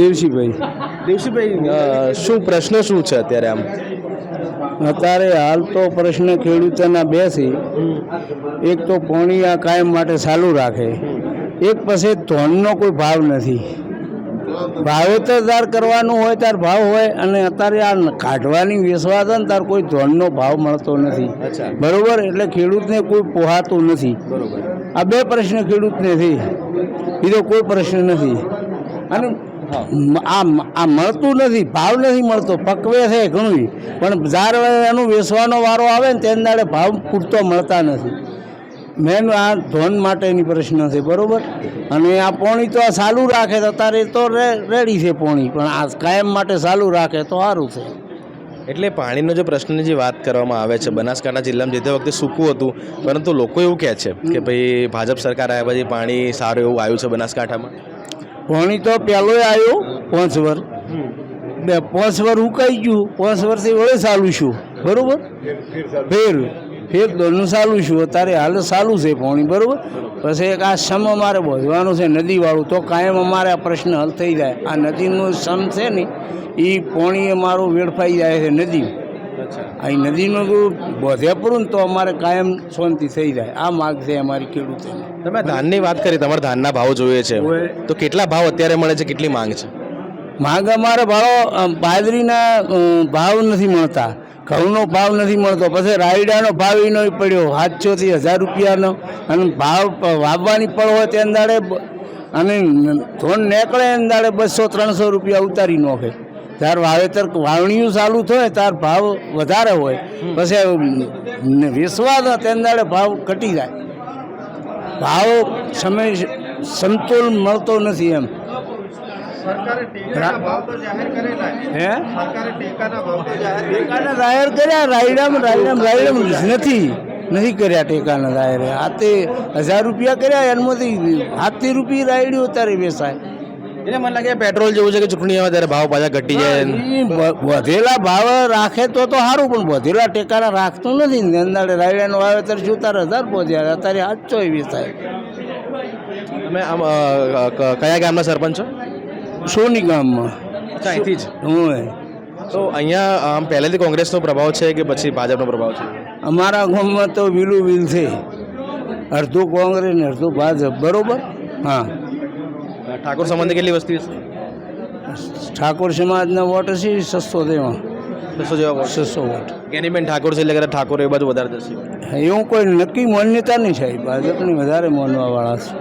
દેવસીભાઈ શું પ્રશ્ન શું છે અત્યારે આમ? અત્યારે હાલ તો પ્રશ્ન ખેડૂતોના બે છે. એક તો પાણી આ કાયમ માટે ચાલુ રાખે, એક પછી ધોનનો કોઈ ભાવ નથી. વાવેતર તાર કરવાનું હોય તાર ભાવ હોય, અને અત્યારે આ કાઢવાની વેચવા છે ને તાર કોઈ ધોનનો ભાવ મળતો નથી. બરોબર, એટલે ખેડૂતને કોઈ પોહાતું નથી. બરોબર. આ બે પ્રશ્ન ખેડૂતને છે, બીજો કોઈ પ્રશ્ન નથી. અને આ મળતું નથી, ભાવ નથી મળતો. પકવે છે ઘણું, પણ જ્યારે એનું વેચવાનો વારો આવે ને તેને દાડે ભાવ પૂરતો મળતા નથી. મેન આ ધોન માટેની પ્રશ્ન છે. બરોબર, અને આ પોણી તો આ ચાલુ રાખે તો તારે તો રેડી છે પોણી, પણ આ કાયમ માટે ચાલુ રાખે તો સારું છે. એટલે પાણીનો જે પ્રશ્નની જે વાત કરવામાં આવે છે, બનાસકાંઠા જિલ્લામાં જે તે વખતે સૂકું હતું, પરંતુ લોકો એવું કહે છે કે ભાઈ ભાજપ સરકાર આવ્યા પછી પાણી સારું એવું આવ્યું છે બનાસકાંઠામાં. પાણી તો પહેલો આવ્યો 5 વર્ષ, 5 વર્ષ ઉકાઈ ગયું, 5 વર્ષથી વળે ચાલુ છું. બરોબર, ફેર દોડનું ચાલુ છું. અત્યારે હાલ ચાલુ છે પાણી. બરોબર, પછી એક આ સમ અમારે બોધવાનું છે નદીવાળું, તો કાયમ અમારે આ પ્રશ્ન હલ થઈ જાય. આ નદીનું સમ છે ને એ પાણી અમારું વેડફાઈ જાય છે નદી. અહીં નદીનું બોધ્યા પૂરું તો અમારે કાયમ શાંતિ થઈ જાય. આ માગ છે અમારી ખેડૂતોની. તમે ધાનની વાત કરી, તમારા ધાનના ભાવ જોઈએ છે, તો કેટલા ભાવ અત્યારે મળે છે, કેટલી માંગ છે? માંગ અમારે ભાવ બાજરીના ભાવ નથી મળતા, ઘઉંનો ભાવ નથી મળતો, પછી રાયડાનો ભાવ એનો પડ્યો 700 થી 1000 રૂપિયાનો. અને ભાવ વાવવાની પડ હોય તે અંદાડે, અને ધોન નીકળે અંદાડે 200-300 રૂપિયા ઉતારી નાખે. ત્યાર વાવેતર વાવણીઓ ચાલુ થાય ત્યાર ભાવ વધારે હોય, પછી વેચવા તે અંદાડે ભાવ ઘટી જાય. ભાવ સમય સમતોલ મળતો નથી. એમ ટેકાના જાહેર કર્યા, રાયડામાં નથી કર્યા ટેકાના જાહેર. આ તે 1000 રૂપિયા કર્યા, એમાંથી 7 રૂપિયા રાયડ્યું અત્યારે વેચાય. એટલે મને લાગે પેટ્રોલ જેવું છે કે ચૂંટણી આવે ત્યારે ભાવ પાછા ઘટી જાય. વધેલા ભાવ રાખે તો સારું, પણ વધેલા ટેકાના રાખતું નથી. અંદાડે રાયડાનું વાવેતર શું તારે 1000 પહોંચ્યા, અત્યારે 700 વેચાય. તમે આમ કયા ગામના સરપંચ છો? સોની ગામમાં. અહીંથી જ હું. તો અહીંયા આમ પહેલેથી કોંગ્રેસનો પ્રભાવ છે કે પછી ભાજપનો પ્રભાવ છે? અમારા ગામમાં તો વિલ છે, અડધું કોંગ્રેસ ને અડધું ભાજપ. બરોબર. હા. ઠાકોર સમાજની કેટલી વસ્તી હશે? ઠાકોર સમાજના વોટ છે 600 જેવા. 600 જેવા વોટ. 600 વોટ. જ્ઞાનીબેન ઠાકોર છે એટલે ઠાકોર એ બાજુ વધારે જશે? એવું કોઈ નક્કી માન્યતા નહીં સાહેબ, ભાજપની વધારે માનવાવાળા છે.